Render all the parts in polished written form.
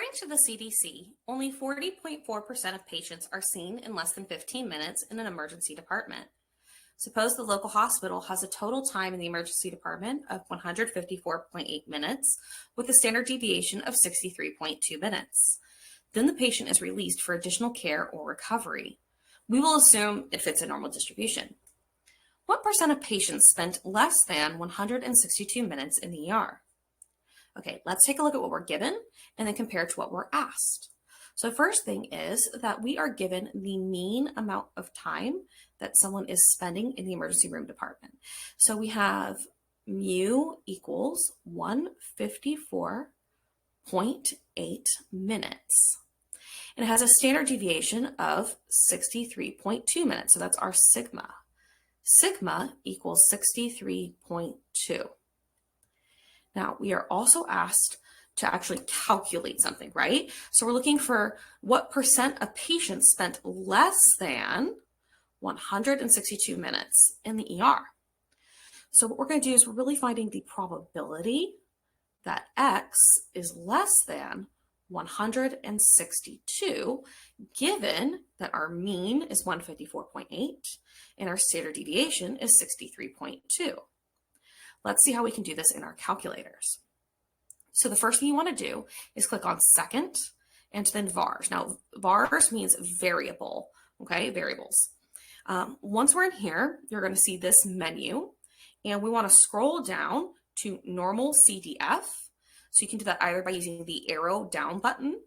According to the CDC, only 40.4% of patients are seen in less than 15 minutes in an emergency department. Suppose the local hospital has a total time in the emergency department of 154.8 minutes with a standard deviation of 63.2 minutes. Then the patient is released for additional care or recovery. We will assume it fits a normal distribution. What percent of patients spent less than 162 minutes in the ER? Okay, let's take a look at what we're given and then compare to what we're asked. So first thing is that we are given the mean amount of time that someone is spending in the emergency room department. So we have mu equals 154.8 minutes. And it has a standard deviation of 63.2 minutes. So that's our sigma. Sigma equals 63.2. Now, we are also asked to actually calculate something, right? So we're looking for what percent of patients spent less than 162 minutes in the ER. So what we're going to do is we're really finding the probability that X is less than 162, given that our mean is 154.8 and our standard deviation is 63.2. Let's see how we can do this in our calculators. So the first thing you want to do is click on second and then vars. Now, vars means variable, okay, variables. Once we're in here, you're going to see this menu, and we want to scroll down to normal CDF. So you can do that either by using the arrow down button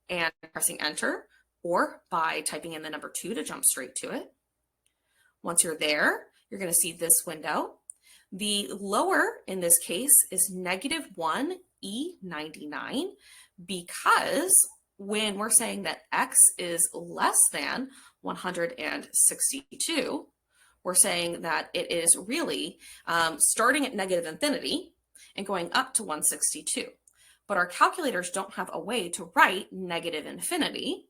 and pressing enter, or by typing in the number 2 to jump straight to it. Once you're there, you're going to see this window. The lower in this case is -1 E99, because when we're saying that X is less than 162, we're saying that it is really starting at negative infinity and going up to 162. But our calculators don't have a way to write negative infinity.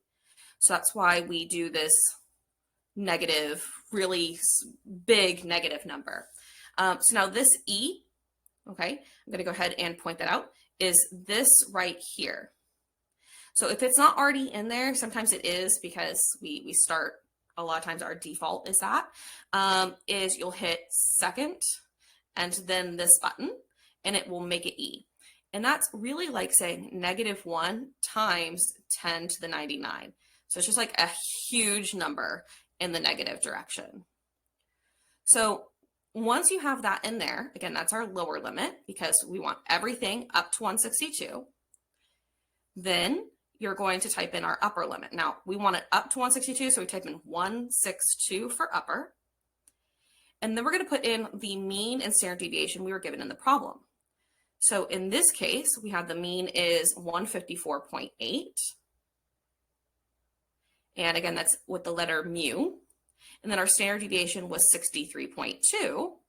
So that's why we do this negative, really big negative number. So now this E, okay, I'm going to go ahead and point that out, is this right here. So if it's not already in there, sometimes it is because we start, a lot of times our default is that, is you'll hit second and then this button, and it will make it E. And that's really like saying -1 times 10 to the 99. So it's just like a huge number in the negative direction. So once you have that in there, again, that's our lower limit because we want everything up to 162. Then you're going to type in our upper limit. Now, we want it up to 162, so we type in 162 for upper. And then we're going to put in the mean and standard deviation we were given in the problem. So in this case, we have the mean is 154.8. And again, that's with the letter mu. And then our standard deviation was 63.2,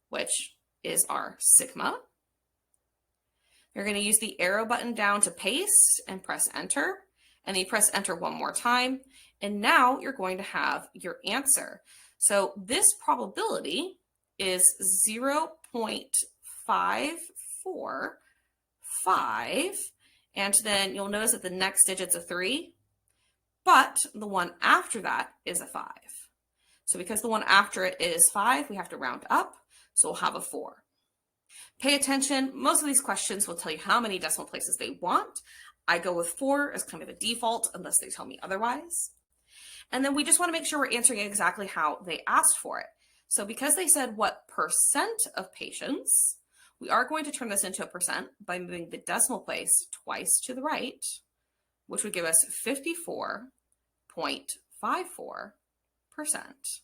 which is our sigma. You're going to use the arrow button down to paste and press enter. And then you press enter one more time. And now you're going to have your answer. So this probability is 0.545. And then you'll notice that the next digit's a 3, but the one after that is a 5. So because the one after it is 5, we have to round up, so we'll have a 4. Pay attention. Most of these questions will tell you how many decimal places they want. I go with 4 as kind of a default unless they tell me otherwise. And then we just want to make sure we're answering exactly how they asked for it. So because they said what percent of patients, we are going to turn this into a percent by moving the decimal place twice to the right, which would give us 54.54%.